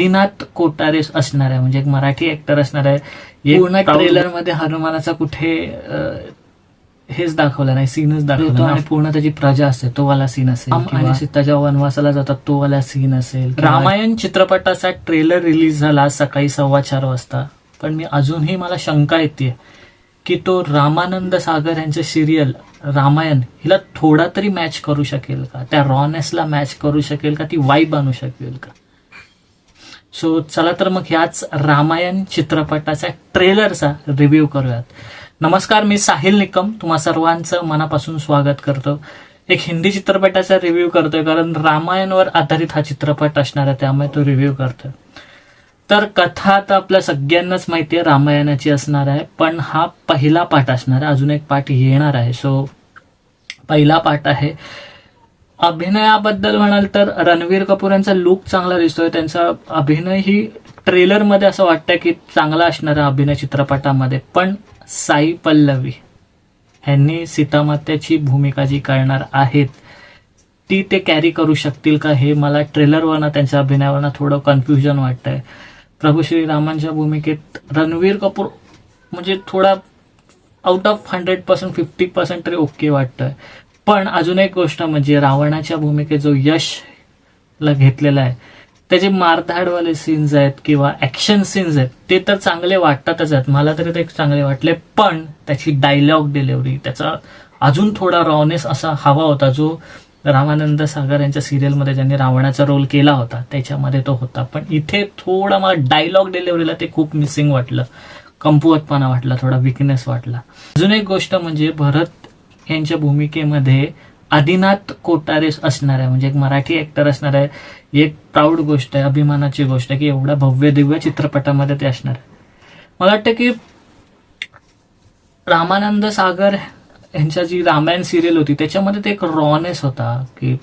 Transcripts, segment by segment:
आदिनाथ कोटारे असणार आहे, म्हणजे एक मराठी ऍक्टर असणार आहे. पूर्ण ट्रेलर मध्ये हनुमानाचा कुठे हेच दाखवलं नाही, सीनच दाखवला आणि पूर्ण त्याची प्रजा असते तो वाला सीन असेल, आणि सीता जेव्हा वनवासाला जातात तो वाला सीन असेल. रामायण चित्रपटाचा ट्रेलर रिलीज झाला सकाळी 4:15 वाजता, पण मी अजूनही मला शंका येते की तो रामानंद सागर यांचे सिरियल रामायण हिला थोडा तरी मॅच करू शकेल का, त्या रॉनेसला मॅच करू शकेल का, ती वाईब आणू शकेल का. सो चला तर मग ह्याच रामायण चित्रपटाच्या ट्रेलरचा रिव्ह्यू करूयात. नमस्कार, मी साहिल निकम तुम्हा सर्वांचं मनापासून स्वागत करतो. एक हिंदी चित्रपटाचा रिव्ह्यू करतोय कारण रामायणवर आधारित हा चित्रपट असणार आहे, त्यामुळे तो रिव्ह्यू करतोय. तर कथा तर आपल्या सगळ्यांनाच माहिती आहे रामायणाची असणार आहे, पण हा पहिला पाठ असणार आहे, अजून एक पाठ येणार आहे. सो पहिला पाठ आहे. अभिनयाबद्दल म्हणाल तर रणवीर कपूर यांचा लुक चांगला दिसतोय, त्यांचा अभिनय ही ट्रेलरमध्ये असं वाटतंय की चांगला असणार आहे अभिनय चित्रपटामध्ये. पण साई पल्लवी ह्यांनी सीतामात्याची भूमिका जी करणार आहेत ती ते कॅरी करू शकतील का, हे मला ट्रेलरवरनं त्यांच्या अभिनयावरनं थोडं कन्फ्युजन वाटतंय. प्रभू श्रीरामांच्या भूमिकेत रणवीर कपूर म्हणजे थोडा आउट ऑफ 100% 50% तरी ओके वाटतंय. पण अजून एक गोष्ट म्हणजे रावणाच्या भूमिकेत जो यशला घेतलेला आहे त्याचे मारधाडवाले सीन्स आहेत किंवा ऍक्शन सीन्स आहेत ते तर चांगले वाटतातच आहेत, मला तरी ते चांगले वाटले. पण त्याची डायलॉग डिलिव्हरी, त्याचा अजून थोडा रॉनेस असा हवा होता जो रामानंद सागर यांच्या सिरियलमध्ये ज्यांनी रावणाचा रोल केला होता त्याच्यामध्ये तो होता. पण इथे थोडा मला डायलॉग डिलिव्हरीला ते खूप मिसिंग वाटलं, कमकुवतपणा वाटला, थोडा विकनेस वाटला. अजून एक गोष्ट म्हणजे भरत यांच्या भूमिकेमध्ये आदिनाथ कोटारे असणार आहे, म्हणजे एक मराठी ऍक्टर असणार आहे. एक प्राऊड गोष्ट आहे, अभिमानाची गोष्ट आहे की एवढ्या भव्य दिव्य चित्रपटामध्ये ते असणार आहे. मला वाटतं की रामानंद सागर यांच्या जी रामायण सिरियल होती त्याच्यामध्ये ते एक रॉनेस होता की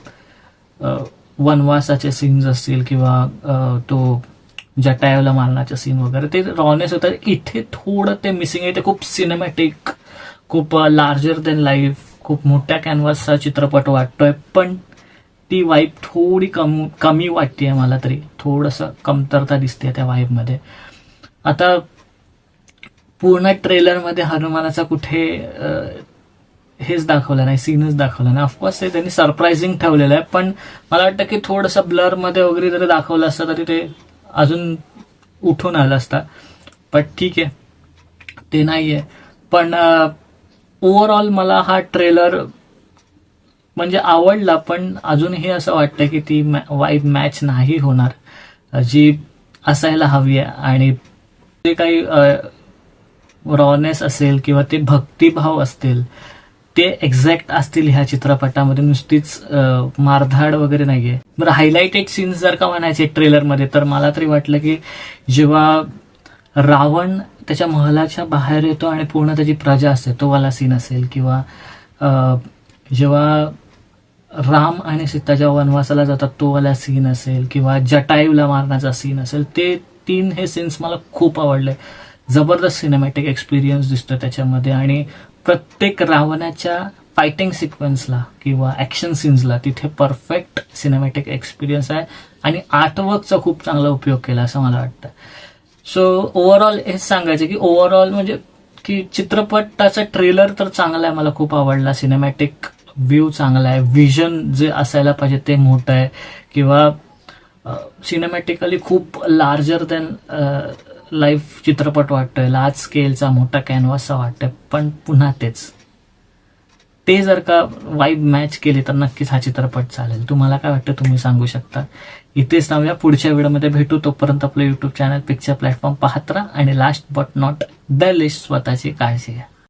वनवासाचे सीन्स असतील किंवा तो जटायूला मारण्याचे सीन वगैरे, ते रॉनेस होतं. इथे थोडं ते मिसिंग आहे. ते खूप सिनेमॅटिक, खूप लार्जर देन लाईफ, खूप मोठ्या कॅनव्हासचा चित्रपट वाटतोय, पण ती वाईब थोडी कमी वाटतेय मला तरी, थोडंसं कमतरता दिसते त्या वाईबमध्ये. आता पूर्ण ट्रेलरमध्ये हनुमानाचा कुठे हेच दाखवलं नाही, सीनच दाखवलं नाही. ऑफकोर्स ते त्यांनी सरप्राइझिंग ठेवलेलं आहे, पण मला वाटतं की थोडंसं ब्लरमध्ये वगैरे जरी दाखवलं असतं तरी ते अजून उठून आलं असतं. पण ठीक आहे, ते नाहीये. पण ओव्हरऑल मला हा ट्रेलर म्हणजे आवडला, पण अजूनही असं वाटतं की ती वाईब मॅच नाही होणार जी असायला हवी आहे. आणि जे काही रॉनेस असेल किंवा ते भक्तिभाव असतील ते एक्झॅक्ट असतील ह्या चित्रपटामध्ये, नुसतीच मारधाड वगैरे नाहीये. बरं, हायलाइटेड सीन्स जर का म्हणायचे ट्रेलरमध्ये तर मला तरी वाटलं की जेव्हा रावण त्याच्या महलाच्या बाहेर येतो आणि पूर्ण त्याची प्रजा असते तो वाला सीन असेल, किंवा जेव्हा राम आणि सीता जेव्हा वनवासाला जातात तो वाला सीन असेल, किंवा जटायूला मारण्याचा सीन असेल, ते तीन हे सीन्स मला खूप आवडले. जबरदस्त सिनेमॅटिक एक्सपिरियन्स दिसतो त्याच्यामध्ये, आणि प्रत्येक रावणाच्या फायटिंग सिक्वेन्सला किंवा ऍक्शन सीन्सला तिथे परफेक्ट सिनेमॅटिक एक्सपिरियन्स आहे, आणि आर्टवर्कचा खूप चांगला उपयोग केला असं मला वाटतं. सो ओव्हरऑल हेच सांगायचं की ओव्हरऑल म्हणजे की चित्रपटाचा ट्रेलर तर चांगला आहे, मला खूप आवडला. सिनेमॅटिक व्ह्यू चांगला आहे, विजन जे असायला पाहिजे ते मोठं आहे, किंवा सिनेमॅटिकली खूप लार्जर दॅन लाईफ चित्रपट वाटतोय, लार्ज स्केलचा मोठा कॅनव्हासचा वाटतोय. पण पुन्हा ते जर का वाईब मॅच केली तर नक्कीच हा चित्रपट चालेल. तुम्हाला काय वाटतं तुम्ही सांगू शकता. इथेच थांबूया, पुढच्या व्हिडिओमध्ये भेटू. तोपर्यंत आपलं युट्यूब चॅनल पिक्चर प्लॅटफॉर्म पाहत राहा, आणि last but not the list स्वतःची काळजी घ्या.